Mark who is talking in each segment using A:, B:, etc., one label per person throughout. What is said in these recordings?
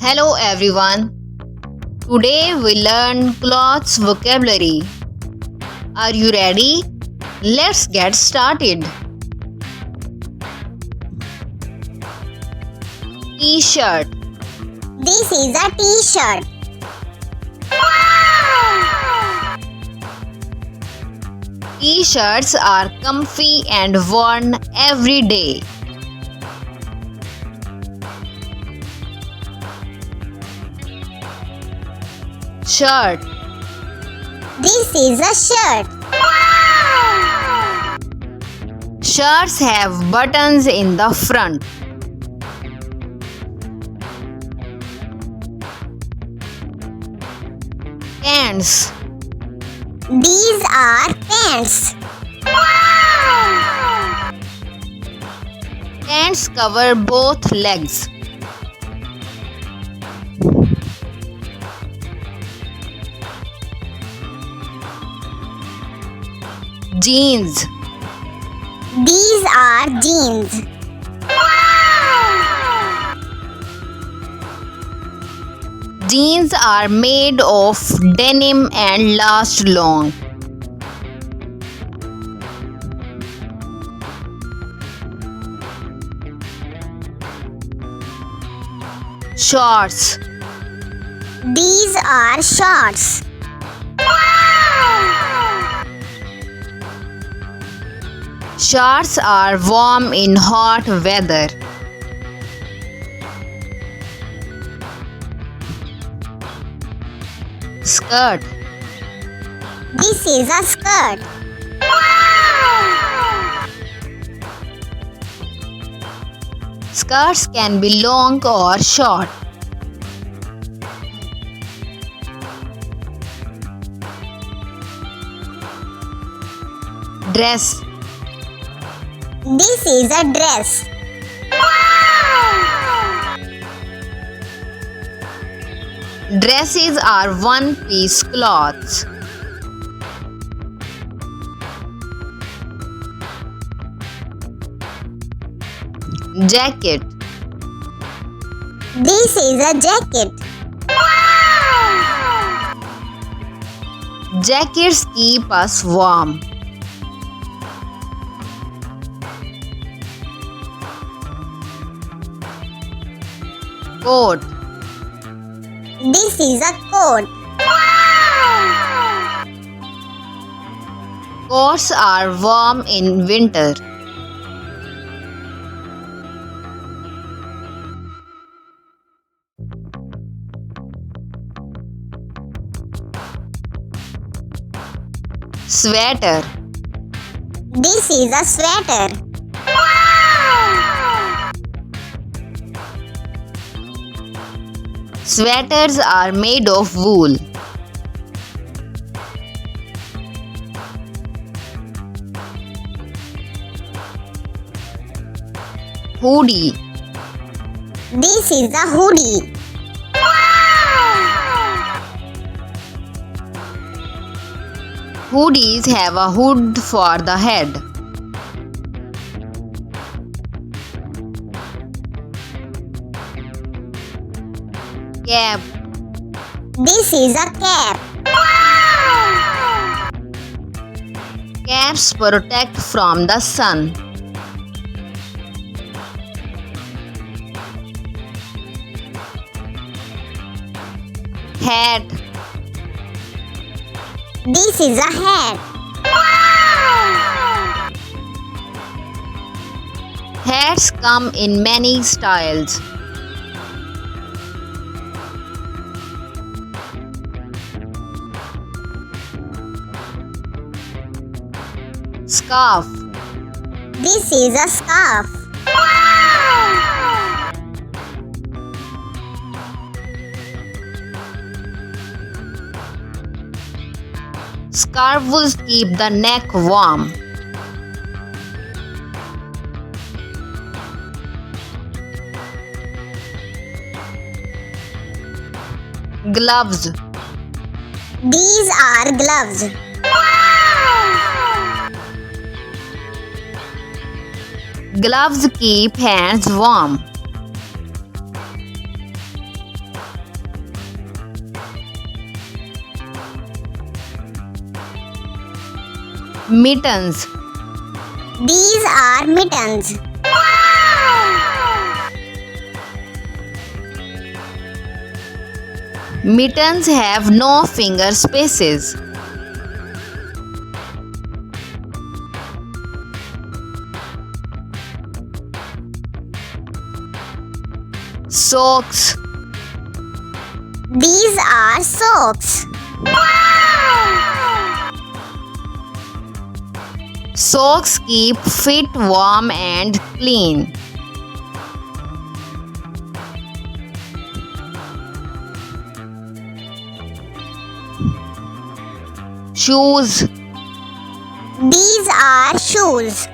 A: Hello everyone. Today we learn clothes vocabulary. Are you ready? Let's get started. T-shirt.
B: This is a T-shirt.
A: T-shirts are comfy and worn every day. Shirt.
B: This is a shirt.
A: Shirts have buttons in the front. Pants.
B: These are pants.
A: Pants cover both legs. Jeans.
B: These are jeans.
A: Jeans are made of denim and last long. Shorts.
B: These are shorts.
A: Shorts are warm in hot weather. Skirt.
B: This is a skirt.
A: Skirts can be long or short. Dress.
B: This is a dress.
A: Dresses are one-piece cloths. Jacket.
B: This is a jacket.
A: Jackets keep us warm. Coat.
B: This is a coat.
A: Coats are warm in winter. Sweater.
B: This is a sweater.
A: Sweaters are made of wool. Hoodie.
B: This is a hoodie.
A: Hoodies have a hood for the head. Cap.
B: This is a cap.
A: Caps protect from the sun. Hat.
B: This is a hat.
A: Hats come in many styles. Scarf.
B: This is a scarf.
A: Scarf will keep the neck warm. Gloves.
B: These are gloves.
A: Gloves keep hands warm. Mittens.
B: These are mittens.
A: Mittens have no finger spaces. Socks.
B: These are socks.
A: Socks keep feet warm and clean. Shoes.
B: These are shoes.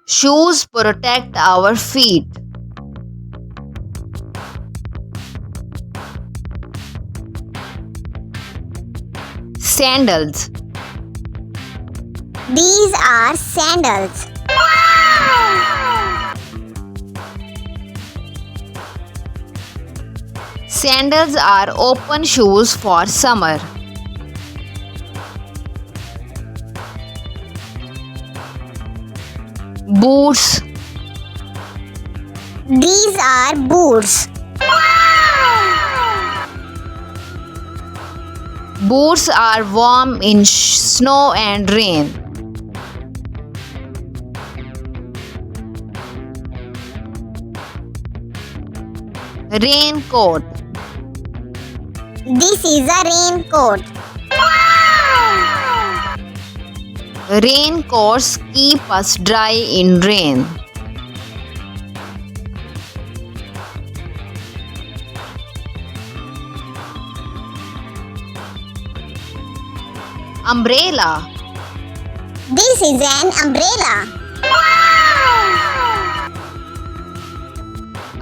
A: Shoes protect our feet. Sandals.
B: These are sandals.
A: Sandals are open shoes for summer. Boots.
B: These are boots.
A: Boots are warm in snow and rain. Raincoat.
B: This is a raincoat.
A: Raincoats keep us dry in rain. Umbrella.
B: This is an umbrella.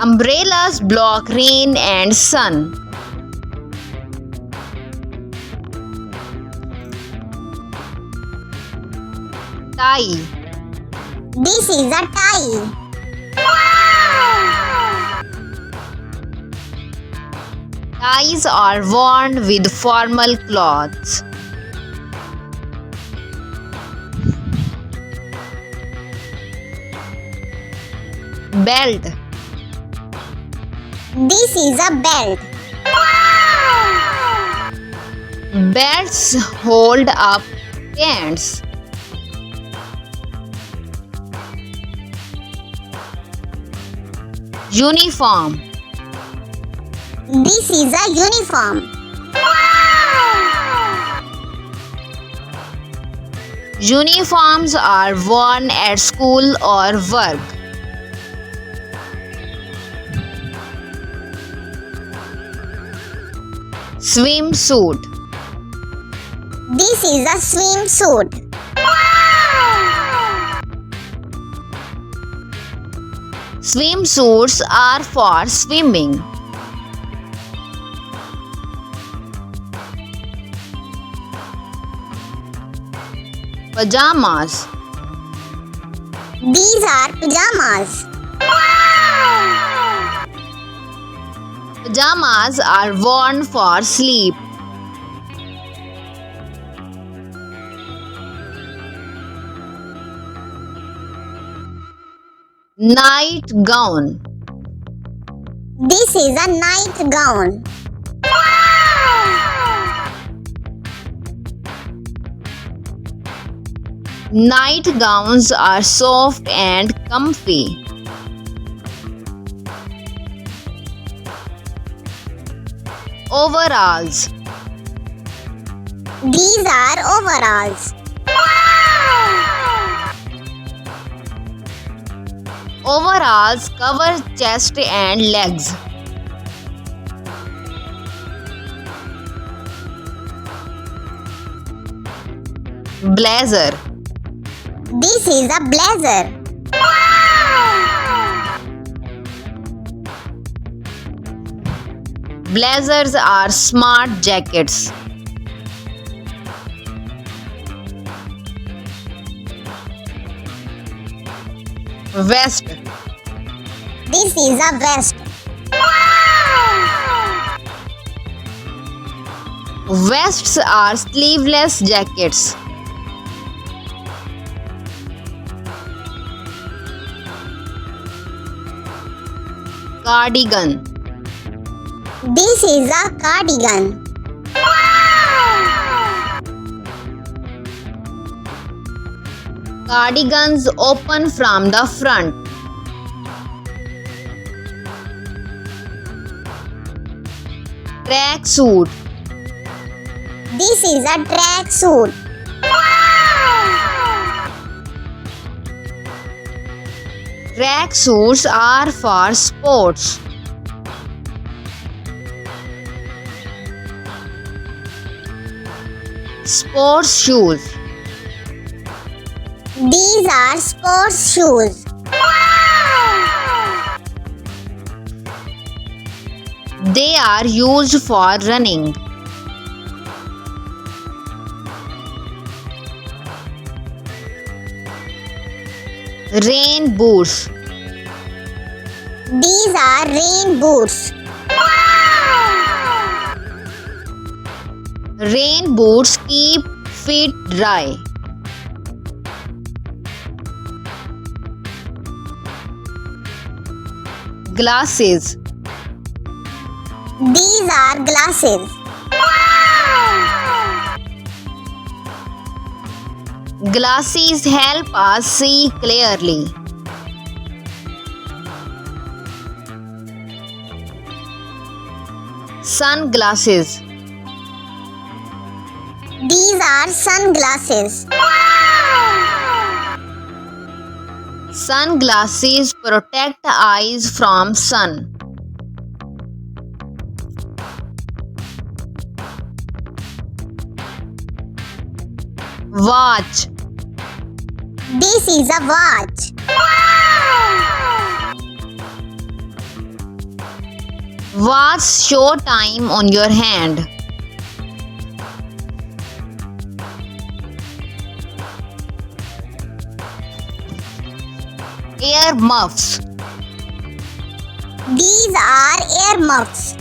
A: Umbrellas block rain and sun. Tie.
B: This is a tie.
A: Ties are worn with formal clothes. Belt.
B: This is a belt.
A: Belts hold up pants. Uniform.
B: This is a uniform.
A: Uniforms are worn at school or work. Swimsuit.
B: This is a swimsuit.
A: Swimsuits are for swimming. Pajamas.
B: These are pajamas.
A: Pajamas are worn for sleep. Night gown.
B: This is a night gown.
A: Night gowns are soft and comfy. Overalls.
B: These are overalls.
A: Overalls cover chest and legs. Blazer.
B: This is a blazer.
A: Blazers are smart jackets. Vest.
B: This is a vest.
A: Vests are sleeveless jackets. Cardigan.
B: This is a cardigan.
A: Cardigans open from the front. Track suit.
B: This is a track suit.
A: Track suits are for sports. Sports shoes.
B: These are sports shoes.
A: They are used for running. Rain boots.
B: These are rain boots.
A: Rain boots keep feet dry. Glasses.
B: These are glasses.
A: Glasses help us see clearly. Sunglasses.
B: These are sunglasses.
A: Sunglasses protect eyes from sun. Watch.
B: This is a watch.
A: Watch show time on your hand. Ear muffs.
B: These are ear muffs.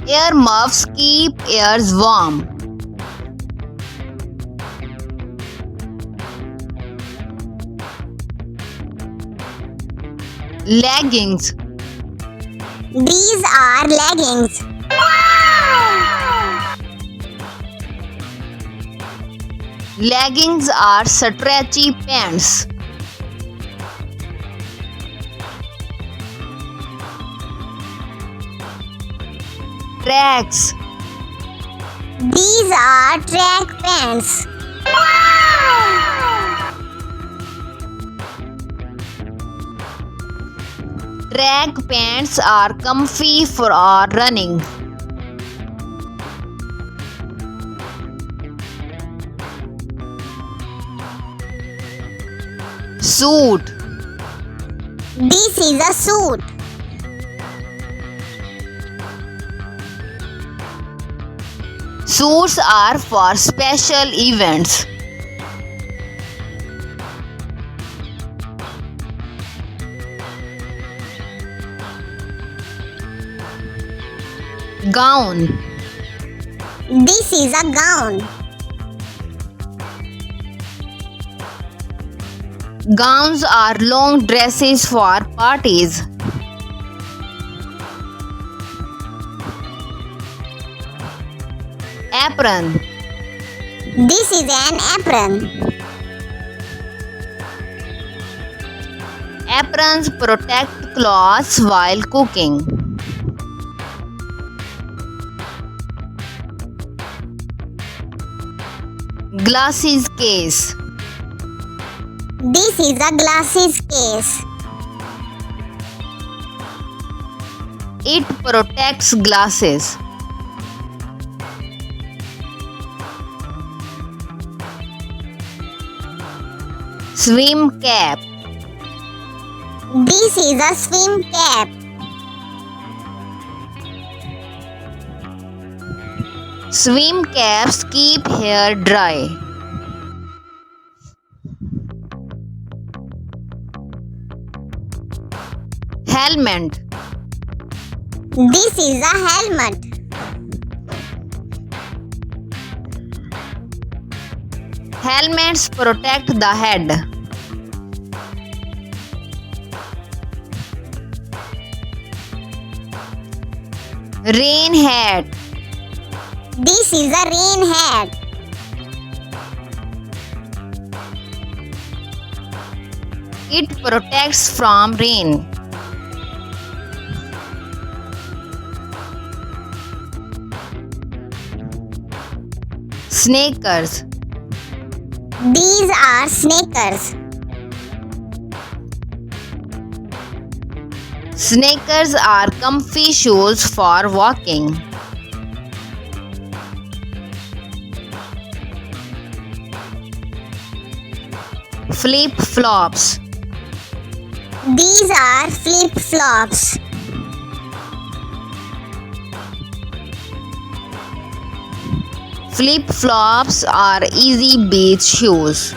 A: Ear muffs keep ears warm. Leggings.
B: These are leggings.
A: Leggings are stretchy pants. Tracks.
B: These are track pants.
A: Track pants are comfy for running. Suit.
B: This is a suit.
A: Suits are for special events. Gown.
B: This is a gown.
A: Gowns are long dresses for parties. Apron.
B: This is an apron.
A: Aprons protect cloths while cooking. Glasses case.
B: This is a glasses case.
A: It protects glasses. Swim cap.
B: This is a swim cap.
A: Swim caps keep hair dry. Helmet.
B: This is a helmet.
A: Helmets protect the head. Rain hat.
B: This is a rain hat.
A: It protects from rain. Sneakers.
B: These are sneakers.
A: Sneakers are comfy shoes for walking. Flip-flops.
B: These are flip-flops.
A: Flip-flops are easy beach shoes.